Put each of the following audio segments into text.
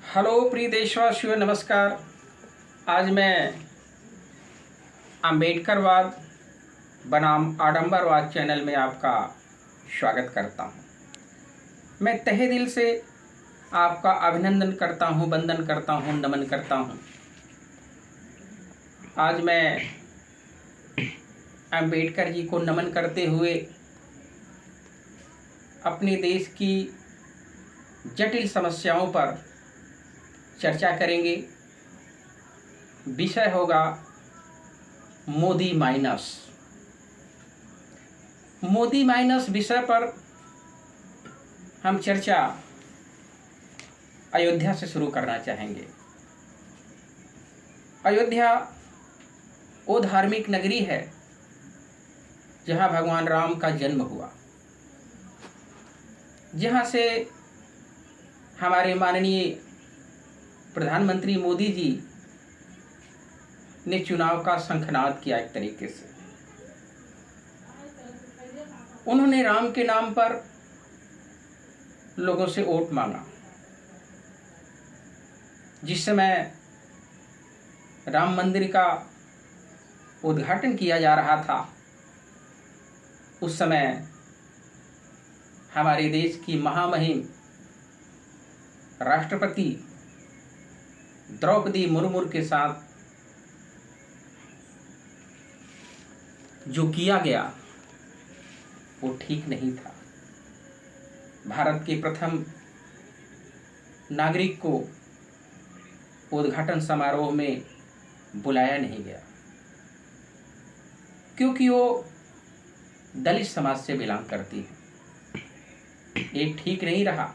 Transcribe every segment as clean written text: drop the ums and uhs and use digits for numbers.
Hello प्रिय देशवासियों, नमस्कार। आज मैं अम्बेडकरवाद बनाम आडंबरवाद चैनल में आपका स्वागत करता हूं। मैं तहे दिल से आपका अभिनंदन करता हूं, वंदन करता हूं, नमन करता हूं। आज मैं अम्बेडकर जी को नमन करते हुए अपने देश की जटिल समस्याओं पर चर्चा करेंगे। विषय होगा मोदी माइनस। मोदी माइनस विषय पर हम चर्चा अयोध्या से शुरू करना चाहेंगे। अयोध्या वो धार्मिक नगरी है जहां भगवान राम का जन्म हुआ, जहां से हमारे माननीय प्रधानमंत्री मोदी जी ने चुनाव का शंखनाद किया। एक तरीके से उन्होंने राम के नाम पर लोगों से वोट मांगा। जिस समय राम मंदिर का उद्घाटन किया जा रहा था, उस समय हमारे देश की महामहिम राष्ट्रपति द्रौपदी मुर्मू के साथ जो किया गया वो ठीक नहीं था। भारत के प्रथम नागरिक को उद्घाटन समारोह में बुलाया नहीं गया, क्योंकि वो दलित समाज से बिलोंग करती है। ये ठीक नहीं रहा।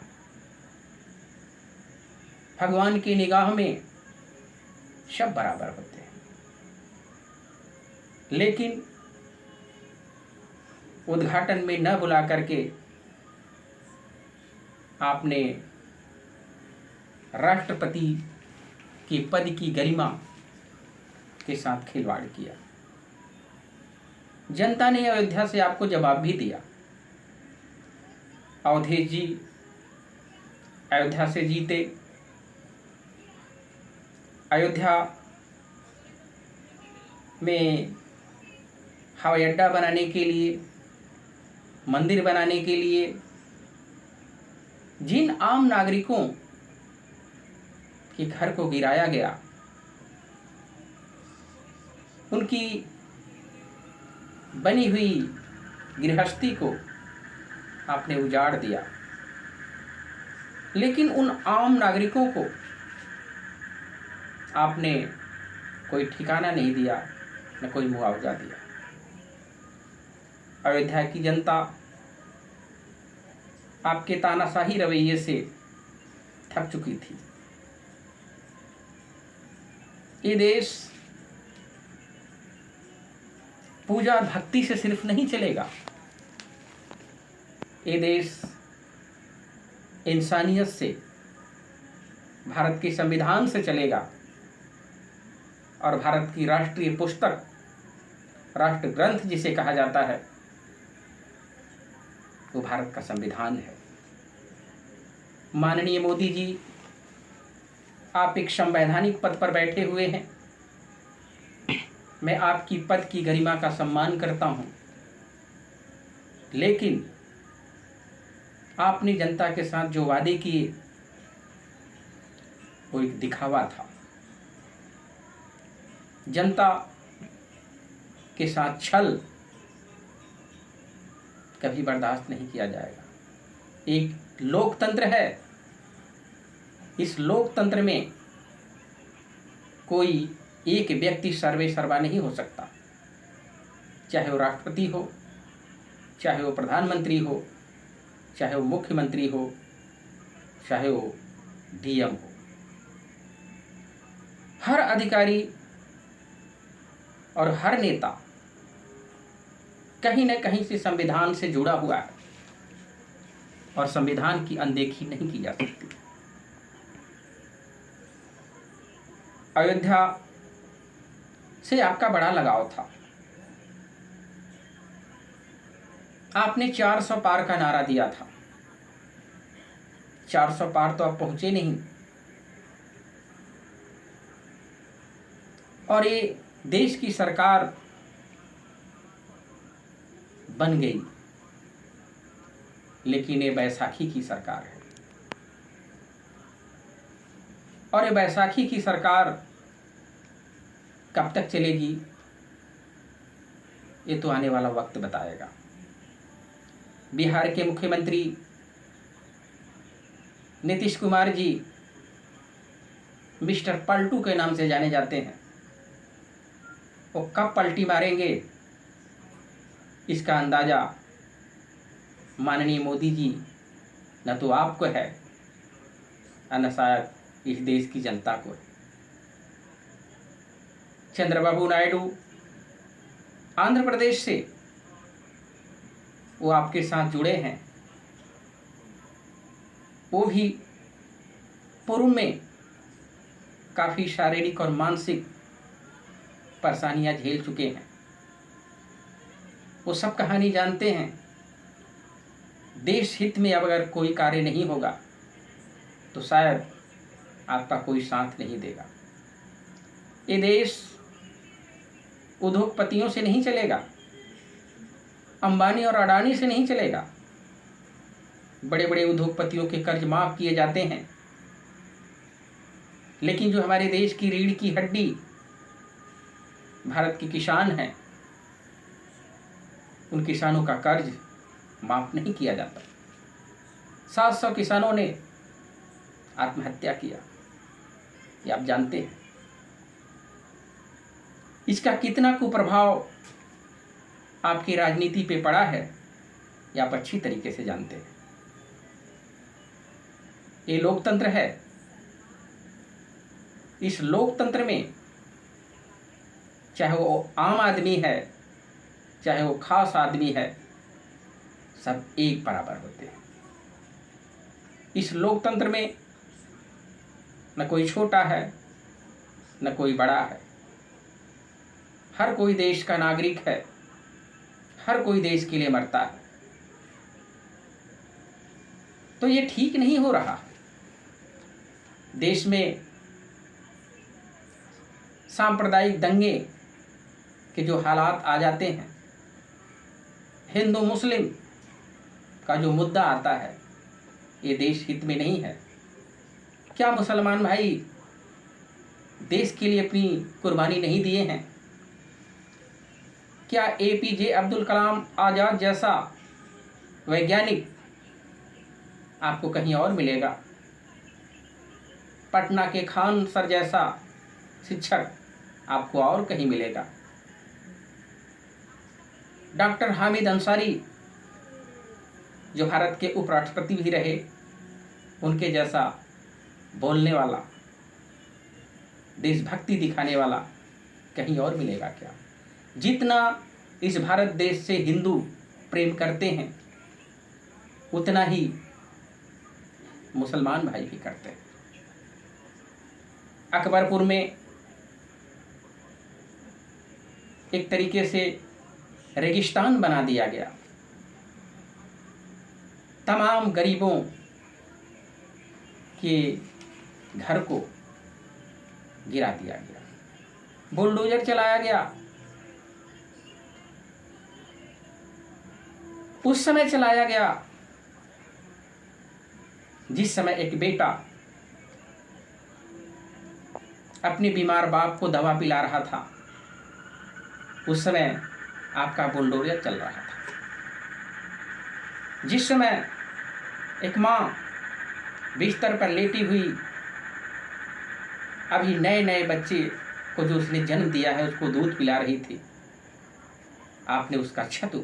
भगवान की निगाह में सब बराबर होते हैं, लेकिन उद्घाटन में न बुला करके आपने राष्ट्रपति के पद की गरिमा के साथ खिलवाड़ किया। जनता ने अयोध्या से आपको जवाब भी दिया। अवधेश जी अयोध्या से जीते। अयोध्या में हवाई अड्डा बनाने के लिए, मंदिर बनाने के लिए जिन आम नागरिकों के घर को गिराया गया, उनकी बनी हुई गृहस्थी को आपने उजाड़ दिया, लेकिन उन आम नागरिकों को आपने कोई ठिकाना नहीं दिया, न कोई मुआवजा दिया। अयोध्या की जनता आपके तानाशाही रवैये से थक चुकी थी। ये देश पूजा और भक्ति से सिर्फ नहीं चलेगा। ये देश इंसानियत से, भारत के संविधान से चलेगा। और भारत की राष्ट्रीय पुस्तक, राष्ट्र ग्रंथ जिसे कहा जाता है, वो भारत का संविधान है। माननीय मोदी जी, आप एक संवैधानिक पद पर बैठे हुए हैं। मैं आपकी पद की गरिमा का सम्मान करता हूं, लेकिन आपने जनता के साथ जो वादे किए वो एक दिखावा था। जनता के साथ छल कभी बर्दाश्त नहीं किया जाएगा। एक लोकतंत्र है, इस लोकतंत्र में कोई एक व्यक्ति सर्वे सर्वा नहीं हो सकता। चाहे वो राष्ट्रपति हो, चाहे वो प्रधानमंत्री हो, चाहे वो मुख्यमंत्री हो, चाहे वो डीएम हो। हर अधिकारी और हर नेता कहीं न कहीं से संविधान से जुड़ा हुआ है, और संविधान की अनदेखी नहीं की जा सकती। अयोध्या से आपका बड़ा लगाव था। आपने 400 पार का नारा दिया था। 400 पार तो आप पहुंचे नहीं, और ये देश की सरकार बन गई, लेकिन ये बैसाखी की सरकार है। और ये बैसाखी की सरकार कब तक चलेगी, ये तो आने वाला वक्त बताएगा। बिहार के मुख्यमंत्री नीतीश कुमार जी मिस्टर पलटू के नाम से जाने जाते हैं। वो कब पलटी मारेंगे, इसका अंदाजा माननीय मोदी जी न तो आपको है और न शायद इस देश की जनता को है। चंद्रबाबू नायडू आंध्र प्रदेश से वो आपके साथ जुड़े हैं। वो भी पूर्व में काफ़ी शारीरिक और मानसिक परेशानियां झेल चुके हैं। वो सब कहानी जानते हैं। देश हित में अब अगर कोई कार्य नहीं होगा तो शायद आपका कोई साथ नहीं देगा। ये देश उद्योगपतियों से नहीं चलेगा, अंबानी और अडानी से नहीं चलेगा। बड़े बड़े उद्योगपतियों के कर्ज माफ किए जाते हैं, लेकिन जो हमारे देश की रीढ़ की हड्डी भारत के किसान हैं, उन किसानों का कर्ज माफ नहीं किया जाता। 700 किसानों ने आत्महत्या किया, ये आप जानते हैं। इसका कितना कुप्रभाव आपकी राजनीति पे पड़ा है, ये आप अच्छी तरीके से जानते हैं। ये लोकतंत्र है। इस लोकतंत्र में चाहे वो आम आदमी है, चाहे वो खास आदमी है, सब एक बराबर होते हैं। इस लोकतंत्र में न कोई छोटा है न कोई बड़ा है। हर कोई देश का नागरिक है, हर कोई देश के लिए मरता है। तो ये ठीक नहीं हो रहा। देश में सांप्रदायिक दंगे के जो हालात आ जाते हैं, हिंदू मुस्लिम का जो मुद्दा आता है, ये देश हित में नहीं है। क्या मुसलमान भाई देश के लिए अपनी कुर्बानी नहीं दिए हैं? क्या APJ अब्दुल कलाम आज़ाद जैसा वैज्ञानिक आपको कहीं और मिलेगा? पटना के खान सर जैसा शिक्षक आपको और कहीं मिलेगा? डॉक्टर हामिद अंसारी जो भारत के उपराष्ट्रपति भी रहे, उनके जैसा बोलने वाला, देशभक्ति दिखाने वाला कहीं और मिलेगा क्या? जितना इस भारत देश से हिंदू प्रेम करते हैं, उतना ही मुसलमान भाई भी करते हैं। अकबरपुर में एक तरीके से रेगिस्तान बना दिया गया। तमाम गरीबों के घर को गिरा दिया गया, बुलडोजर चलाया गया। उस समय चलाया गया जिस समय एक बेटा अपने बीमार बाप को दवा पिला रहा था। उस समय आपका बुलडोजर चल रहा था। जिस समय एक माँ बिस्तर पर लेटी हुई अभी नए नए बच्चे को जो उसने जन्म दिया है उसको दूध पिला रही थी, आपने उसका छत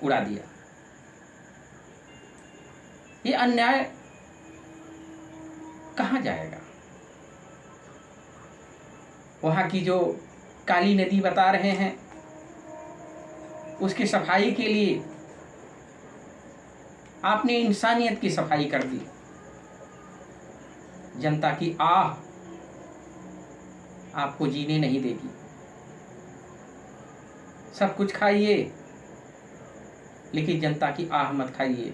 उड़ा दिया। ये अन्याय कहाँ जाएगा? वहाँ की जो काली नदी बता रहे हैं, उसकी सफाई के लिए आपने इंसानियत की सफाई कर दी। जनता की आह आपको जीने नहीं देगी। सब कुछ खाइए, लेकिन जनता की आह मत खाइए।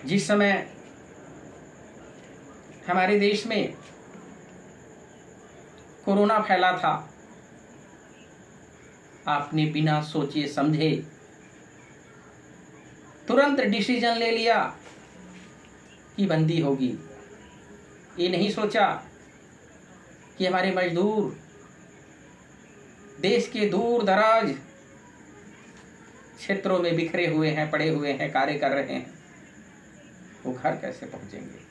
जिस समय हमारे देश में कोरोना फैला था, आपने बिना सोचे समझे तुरंत डिसीजन ले लिया कि बंदी होगी। ये नहीं सोचा कि हमारे मजदूर देश के दूर दराज क्षेत्रों में बिखरे हुए हैं, पड़े हुए हैं, कार्य कर रहे हैं, वो घर कैसे पहुंचेंगे।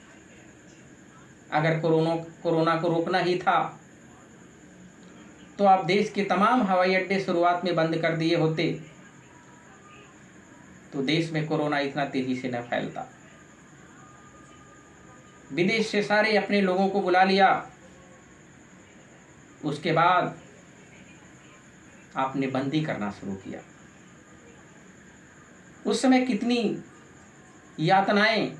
अगर कोरोना को रोकना ही था तो आप देश के तमाम हवाई अड्डे शुरुआत में बंद कर दिए होते तो देश में कोरोना इतना तेजी से न फैलता। विदेश से सारे अपने लोगों को बुला लिया, उसके बाद आपने बंदी करना शुरू किया। उस समय कितनी यातनाएं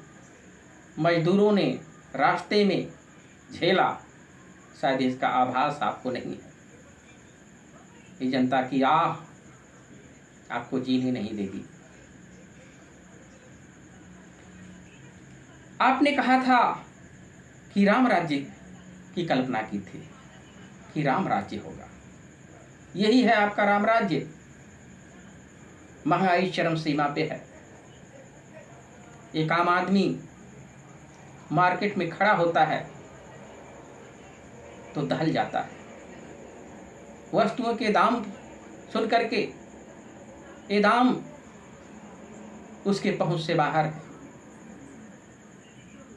मजदूरों ने रास्ते में झेला, शायद इसका आभास आपको नहीं है। ये जनता की आह आपको जीने नहीं देगी। आपने कहा था कि राम राज्य की कल्पना की थी कि राम राज्य होगा। यही है आपका राम राज्य। महंगाई चरम सीमा पे है। एक आम आदमी मार्केट में खड़ा होता है तो दहल जाता है। वस्तुओं के दाम सुन करके ये दाम उसके पहुंच से बाहर है।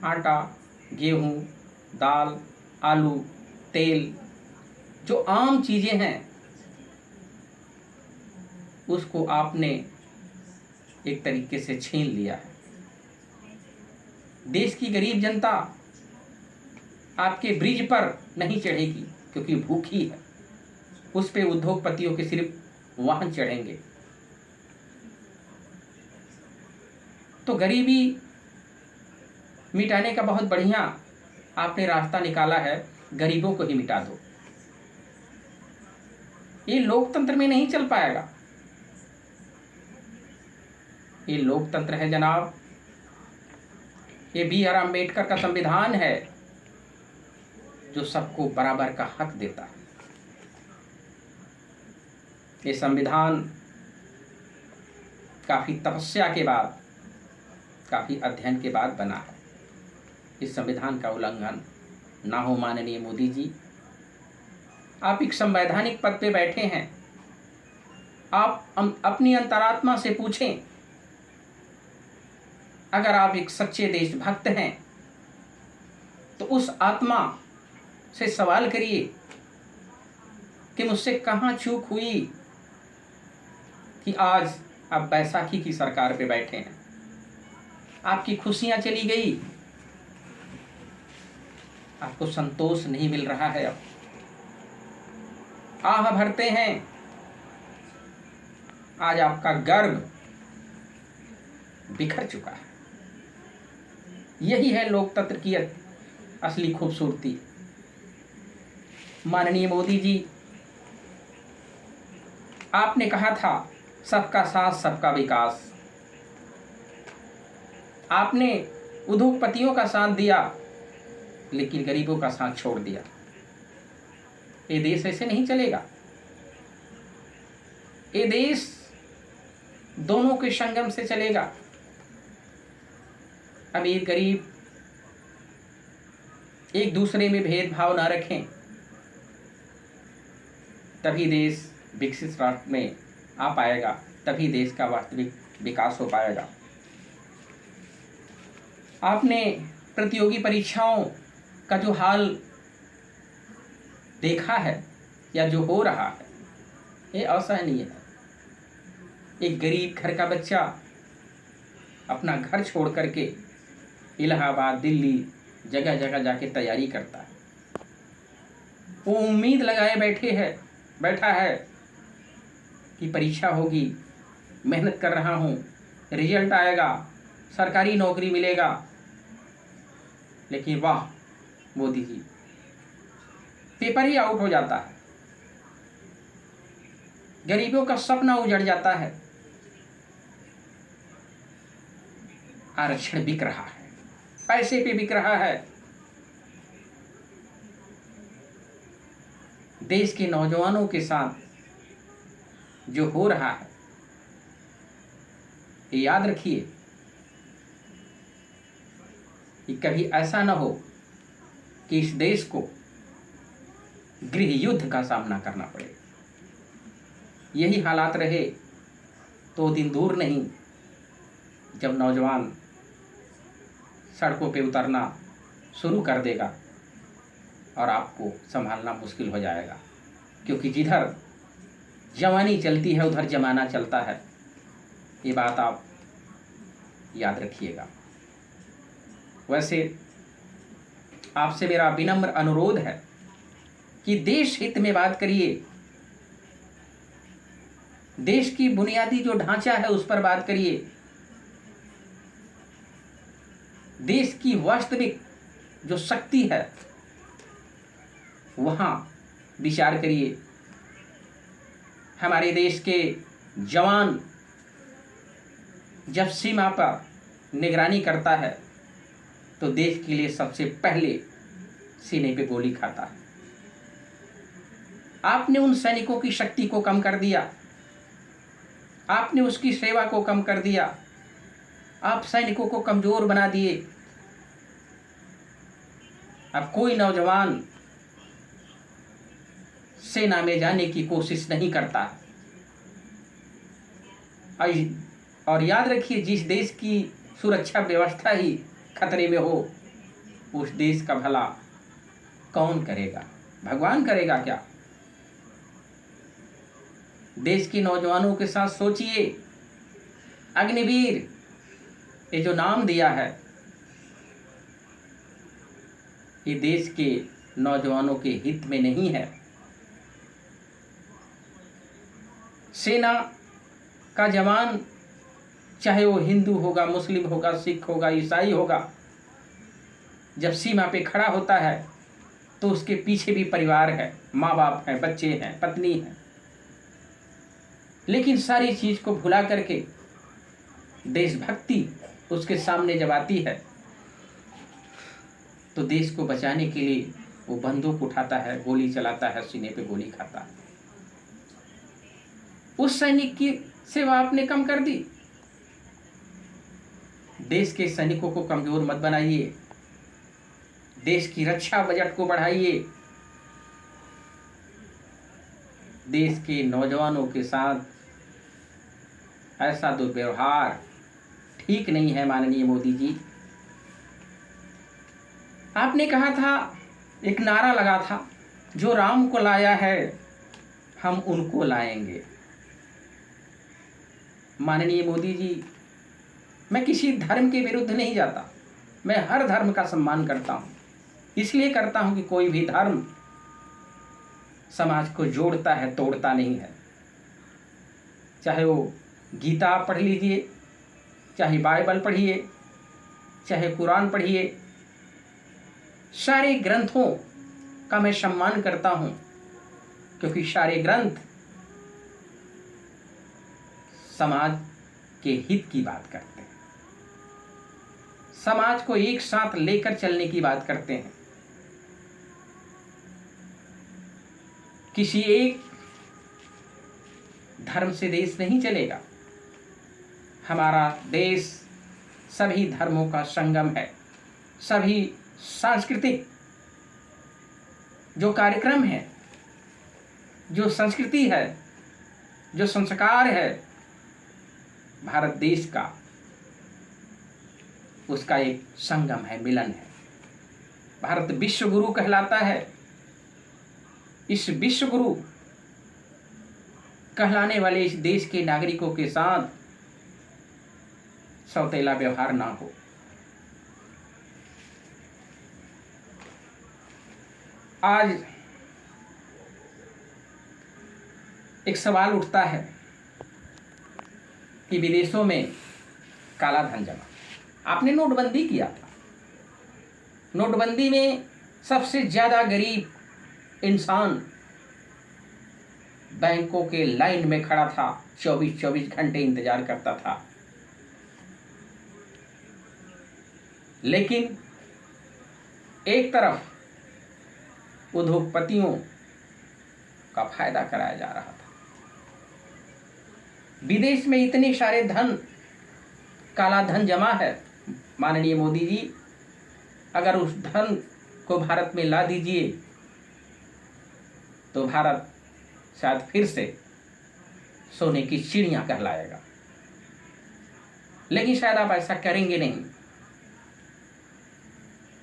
आटा, गेहूं, दाल, आलू, तेल, जो आम चीजें हैं उसको आपने एक तरीके से छीन लिया है। देश की गरीब जनता आपके ब्रिज पर नहीं चढ़ेगी क्योंकि भूखी है। उस पे उद्योगपतियों के सिर्फ वाहन चढ़ेंगे। तो गरीबी मिटाने का बहुत बढ़िया आपने रास्ता निकाला है, गरीबों को ही मिटा दो। ये लोकतंत्र में नहीं चल पाएगा। ये लोकतंत्र है जनाब, ये B.R. अम्बेडकर का संविधान है जो सबको बराबर का हक देता है। ये संविधान काफी तपस्या के बाद, काफी अध्ययन के बाद बना है। इस संविधान का उल्लंघन ना हो। माननीय मोदी जी, आप एक संवैधानिक पद पे बैठे हैं। आप अपनी अंतरात्मा से पूछें, अगर आप एक सच्चे देशभक्त हैं तो उस आत्मा से सवाल करिए कि मुझसे कहाँ चूक हुई कि आज आप बैसाखी की सरकार पे बैठे हैं। आपकी खुशियां चली गई, आपको संतोष नहीं मिल रहा है। अब आह भरते हैं, आज आपका गर्व बिखर चुका है। यही है लोकतंत्र की असली खूबसूरती। माननीय मोदी जी, आपने कहा था सबका साथ सबका विकास। आपने उद्योगपतियों का साथ दिया लेकिन गरीबों का साथ छोड़ दिया। ये देश ऐसे नहीं चलेगा। ये देश दोनों के संगम से चलेगा। अमीर गरीब एक दूसरे में भेदभाव ना रखें, तभी देश विकसित राष्ट्र में आ पाएगा, तभी देश का वास्तविक विकास हो पाएगा। आपने प्रतियोगी परीक्षाओं का जो हाल देखा है या जो हो रहा है, ये असहनीय है। एक गरीब घर का बच्चा अपना घर छोड़ करके इलाहाबाद, दिल्ली, जगह जगह जाके तैयारी करता है। वो उम्मीद लगाए बैठा है कि परीक्षा होगी, मेहनत कर रहा हूँ, रिजल्ट आएगा, सरकारी नौकरी मिलेगा। लेकिन वाह मोदी जी, पेपर ही आउट हो जाता है। गरीबों का सपना उजड़ जाता है। आरक्षण बिक रहा है, पैसे पे बिक रहा है। देश के नौजवानों के साथ जो हो रहा है, ये याद रखिए कि कभी ऐसा न हो कि इस देश को गृह युद्ध का सामना करना पड़े। यही हालात रहे तो दिन दूर नहीं जब नौजवान सड़कों पे उतरना शुरू कर देगा और आपको संभालना मुश्किल हो जाएगा, क्योंकि जिधर जवानी चलती है उधर जमाना चलता है। ये बात आप याद रखिएगा। वैसे आपसे मेरा विनम्र अनुरोध है कि देश हित में बात करिए, देश की बुनियादी जो ढांचा है उस पर बात करिए, देश की वास्तविक जो शक्ति है वहां विचार करिए। हमारे देश के जवान जब सीमा पर निगरानी करता है तो देश के लिए सबसे पहले सीने पे गोली खाता है। आपने उन सैनिकों की शक्ति को कम कर दिया, आपने उसकी सेवा को कम कर दिया, आप सैनिकों को कमजोर बना दिए। अब कोई नौजवान सेना में जाने की कोशिश नहीं करता। और याद रखिए, जिस देश की सुरक्षा व्यवस्था ही खतरे में हो उस देश का भला कौन करेगा? भगवान करेगा क्या? देश के नौजवानों के साथ सोचिए। अग्निवीर ये जो नाम दिया है, ये देश के नौजवानों के हित में नहीं है। सेना का जवान चाहे वो हिंदू होगा, मुस्लिम होगा, सिख होगा, ईसाई होगा, जब सीमा पे खड़ा होता है तो उसके पीछे भी परिवार है, माँ बाप हैं, बच्चे हैं, पत्नी है। लेकिन सारी चीज को भुला करके देशभक्ति उसके सामने जब आती है तो देश को बचाने के लिए वो बंदूक उठाता है, गोली चलाता है, सीने पे गोली खाता है। उस सैनिक की सेवा आपने कम कर दी। देश के सैनिकों को कमजोर मत बनाइए, देश की रक्षा बजट को बढ़ाइए। देश के नौजवानों के साथ ऐसा दुर्व्यवहार ठीक नहीं है। माननीय मोदी जी, आपने कहा था, एक नारा लगा था, जो राम को लाया है हम उनको लाएंगे। माननीय मोदी जी, मैं किसी धर्म के विरुद्ध नहीं जाता, मैं हर धर्म का सम्मान करता हूं। इसलिए करता हूं कि कोई भी धर्म समाज को जोड़ता है, तोड़ता नहीं है। चाहे वो गीता आप पढ़ लीजिए, चाहे बाइबल पढ़िए, चाहे कुरान पढ़िए, सारे ग्रंथों का मैं सम्मान करता हूं, क्योंकि सारे ग्रंथ समाज के हित की बात करते हैं, समाज को एक साथ लेकर चलने की बात करते हैं। किसी एक धर्म से देश नहीं चलेगा। हमारा देश सभी धर्मों का संगम है। सभी सांस्कृतिक जो कार्यक्रम है, जो संस्कृति है, जो संस्कार है भारत देश का, उसका एक संगम है, मिलन है। भारत विश्व गुरु कहलाता है। इस विश्व गुरु कहलाने वाले इस देश के नागरिकों के साथ सौतेला व्यवहार ना हो। आज एक सवाल उठता है कि विदेशों में काला धन जमा। आपने नोटबंदी किया था। नोटबंदी में सबसे ज्यादा गरीब इंसान बैंकों के लाइन में खड़ा था, 24-24 घंटे इंतजार करता था। लेकिन एक तरफ उद्योगपतियों का फायदा कराया जा रहा था। विदेश में इतने सारे धन, काला धन जमा है, माननीय मोदी जी अगर उस धन को भारत में ला दीजिए तो भारत शायद फिर से सोने की चिड़िया कहलाएगा। लेकिन शायद आप ऐसा करेंगे नहीं,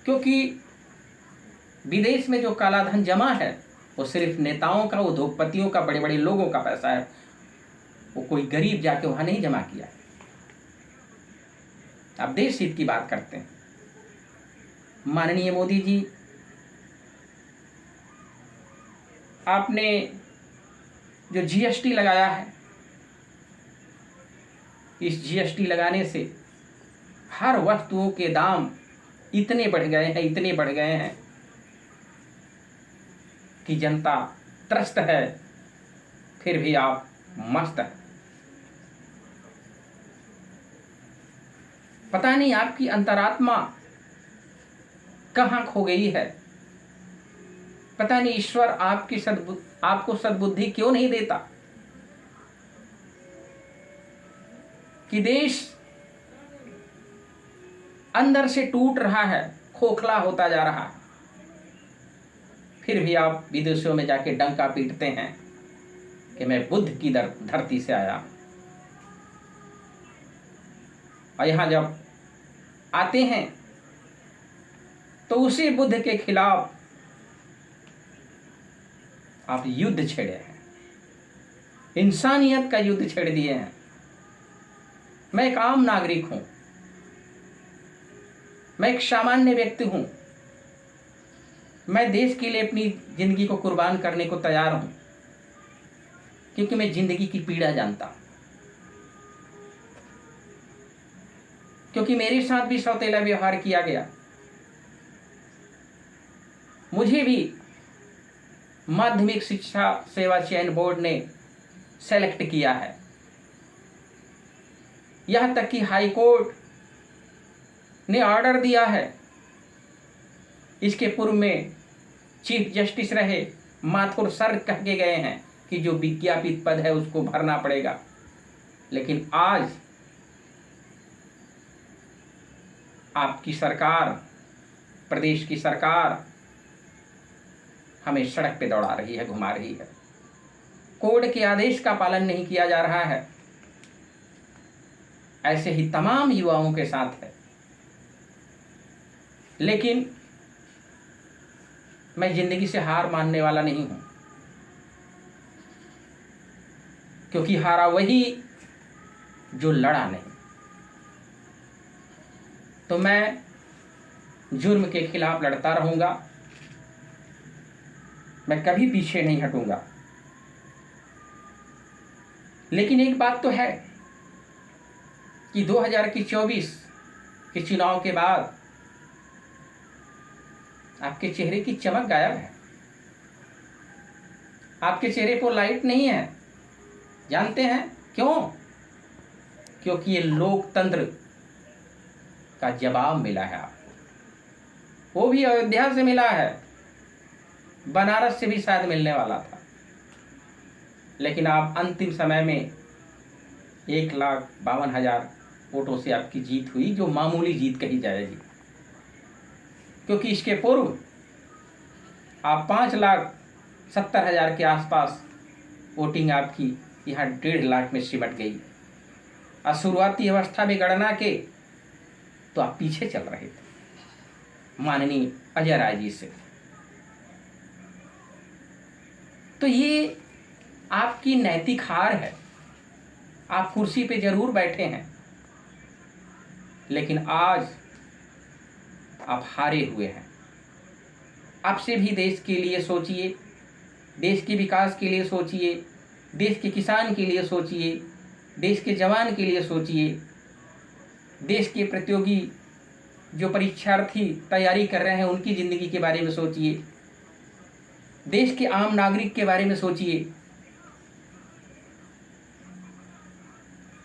क्योंकि विदेश में जो काला धन जमा है वो सिर्फ नेताओं का, उद्योगपतियों का, बड़े बड़े लोगों का पैसा है। वो कोई गरीब जाके वहां नहीं जमा किया है। आप देश हित की बात करते हैं। माननीय मोदी जी, आपने जो जीएसटी लगाया है, इस जीएसटी लगाने से हर वस्तुओं के दाम इतने बढ़ गए हैं, इतने बढ़ गए हैं कि जनता त्रस्त है, फिर भी आप मस्त हैं। पता नहीं आपकी अंतरात्मा कहाँ खो गई है। पता नहीं ईश्वर आपको सद्बुद्धि क्यों नहीं देता कि देश अंदर से टूट रहा है, खोखला होता जा रहा है, फिर भी आप विदेशों में जाके डंका पीटते हैं कि मैं बुद्ध की धरती से आया। और यहां जब आते हैं तो उसी बुद्ध के खिलाफ आप युद्ध छेड़े हैं, इंसानियत का युद्ध छेड़ दिए हैं। मैं एक आम नागरिक हूं, मैं एक सामान्य व्यक्ति हूं, मैं देश के लिए अपनी जिंदगी को कुर्बान करने को तैयार हूं, क्योंकि मैं जिंदगी की पीड़ा जानता हूं, क्योंकि मेरे साथ भी सौतेला व्यवहार किया गया। मुझे भी माध्यमिक शिक्षा सेवा चयन बोर्ड ने सेलेक्ट किया है, यहां तक कि हाई कोर्ट ने ऑर्डर दिया है। इसके पूर्व में चीफ जस्टिस रहे माथुर सर कह के गए हैं कि जो विज्ञापित पद है उसको भरना पड़ेगा। लेकिन आज आपकी सरकार, प्रदेश की सरकार हमें सड़क पे दौड़ा रही है, घुमा रही है। कोर्ट के आदेश का पालन नहीं किया जा रहा है। ऐसे ही तमाम युवाओं के साथ है। लेकिन मैं जिंदगी से हार मानने वाला नहीं हूं, क्योंकि हारा वही जो लड़ा नहीं। तो मैं जुर्म के खिलाफ लड़ता रहूंगा, मैं कभी पीछे नहीं हटूंगा। लेकिन एक बात तो है कि 2024 के चुनाव के बाद आपके चेहरे की चमक गायब है, आपके चेहरे पर लाइट नहीं है। जानते हैं क्यों? क्योंकि ये लोकतंत्र का जवाब मिला है आपको। वो भी अयोध्या से मिला है, बनारस से भी शायद मिलने वाला था, लेकिन आप अंतिम समय में 1,52,000 वोटों से आपकी जीत हुई, जो मामूली जीत कही जाएगी। क्योंकि इसके पूर्व आप 5,70,000 के आसपास वोटिंग आपकी यहाँ 1.5 लाख में सिमट गई। और शुरुआती अवस्था में गणना के तो आप पीछे चल रहे थे माननीय अजय राय जी से। तो ये आपकी नैतिक हार है। आप कुर्सी पे जरूर बैठे हैं, लेकिन आज आप हारे हुए हैं। आपसे भी देश के लिए सोचिए, देश के विकास के लिए सोचिए, देश के किसान के लिए सोचिए, देश के जवान के लिए सोचिए, देश के प्रतियोगी जो परीक्षार्थी तैयारी कर रहे हैं उनकी जिंदगी के बारे में सोचिए, देश के आम नागरिक के बारे में सोचिए।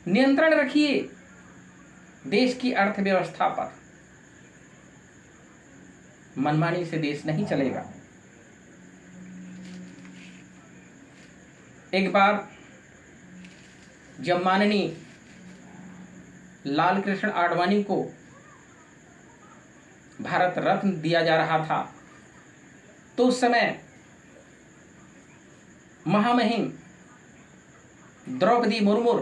नियंत्रण रखिए देश की अर्थव्यवस्था पर। मनमानी से देश नहीं चलेगा। एक बार जब माननीय लाल कृष्ण आडवाणी को भारत रत्न दिया जा रहा था, तो उस समय महामहिम द्रौपदी मुर्मू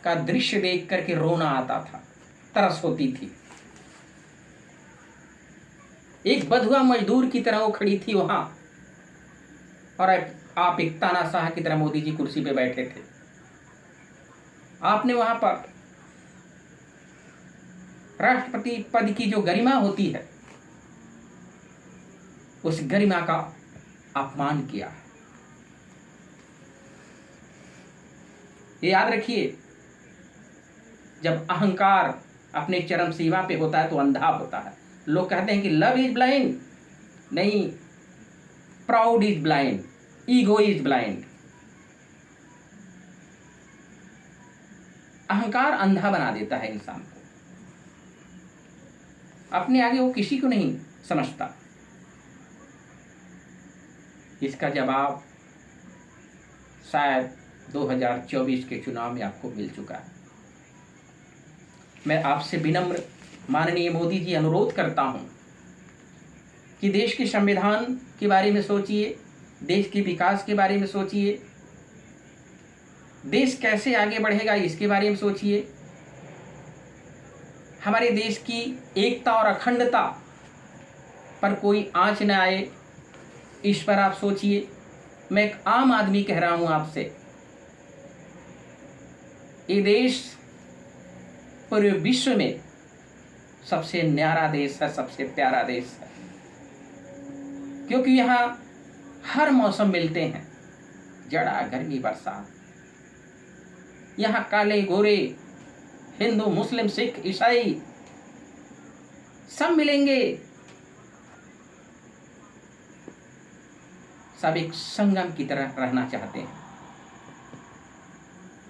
का दृश्य देख करके रोना आता था, तरस होती थी। एक बधुआ मजदूर की तरह वो खड़ी थी वहां, और आप एक तानाशाह की तरह मोदी जी कुर्सी पे बैठे थे। आपने वहां पर राष्ट्रपति पद की जो गरिमा होती है, उस गरिमा का अपमान किया। ये याद रखिए, जब अहंकार अपने चरम सीमा पे होता है तो अंधा होता है। लोग कहते हैं कि लव इज ब्लाइंड, नहीं, proud is blind, ego is blind. अहंकार अंधा बना देता है इंसान को, अपने आगे वो किसी को नहीं समझता। इसका जवाब शायद 2024 के चुनाव में आपको मिल चुका है। मैं आपसे विनम्र माननीय मोदी जी अनुरोध करता हूं कि देश के संविधान के बारे में सोचिए, देश के विकास के बारे में सोचिए, देश कैसे आगे बढ़ेगा इसके बारे में सोचिए, हमारे देश की एकता और अखंडता पर कोई आंच न आए, इस पर आप सोचिए। मैं एक आम आदमी कह रहा हूं आपसे, ये देश पूरे विश्व में सबसे न्यारा देश है, सबसे प्यारा देश है, क्योंकि यहाँ हर मौसम मिलते हैं, जाड़ा, गर्मी, बरसात। यहाँ काले गोरे, हिंदू, मुस्लिम, सिख, ईसाई सब मिलेंगे, सब एक संगम की तरह रहना चाहते हैं।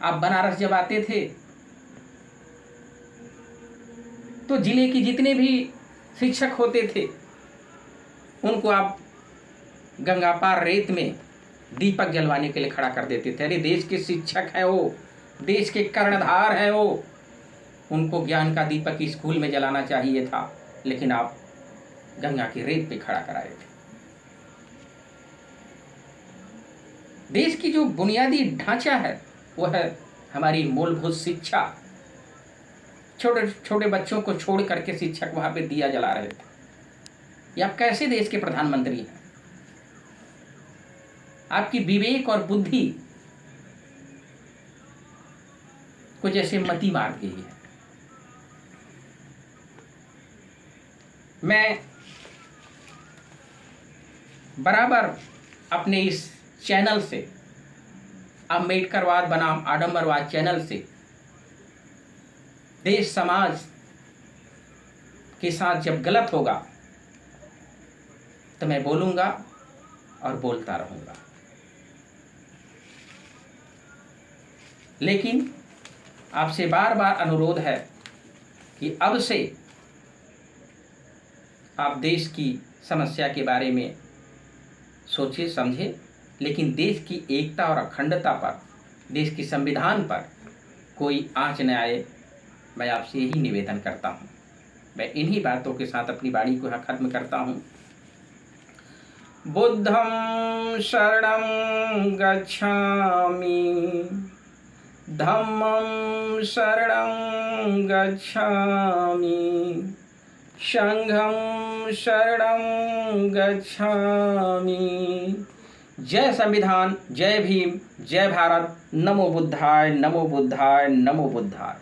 आप बनारस जब आते थे तो जिले की जितने भी शिक्षक होते थे उनको आप गंगा पार रेत में दीपक जलवाने के लिए खड़ा कर देते थे। अरे देश के शिक्षक हैं वो, देश के कर्णधार हैं वो, उनको ज्ञान का दीपक स्कूल में जलाना चाहिए था, लेकिन आप गंगा की रेत पे खड़ा कराए थे। देश की जो बुनियादी ढांचा है वो है हमारी मूलभूत शिक्षा। छोटे छोटे बच्चों को छोड़ करके शिक्षक वहां पे दिया जला रहे थे। ये आप कैसे देश के प्रधानमंत्री हैं? आपकी विवेक और बुद्धि को जैसे मति मार गई है। मैं बराबर अपने इस चैनल से, अम्बेडकरवाद बनाम आडंबरवाद चैनल से, देश समाज के साथ जब गलत होगा तो मैं बोलूंगा और बोलता रहूंगा, लेकिन आपसे बार बार अनुरोध है कि अब से आप देश की समस्या के बारे में सोचिए, समझे, लेकिन देश की एकता और अखंडता पर, देश के संविधान पर कोई आंच न आए, मैं आपसे यही निवेदन करता हूँ। मैं इन्हीं बातों के साथ अपनी वाणी को यहाँ खत्म करता हूँ। बुद्धं शरणं गच्छामि, धम्मं शरणं गच्छामि, संघं शरणं गच्छामि। जय संविधान, जय भीम, जय भारत। नमो बुद्धाय, नमो बुद्धाय, नमो बुद्धाय।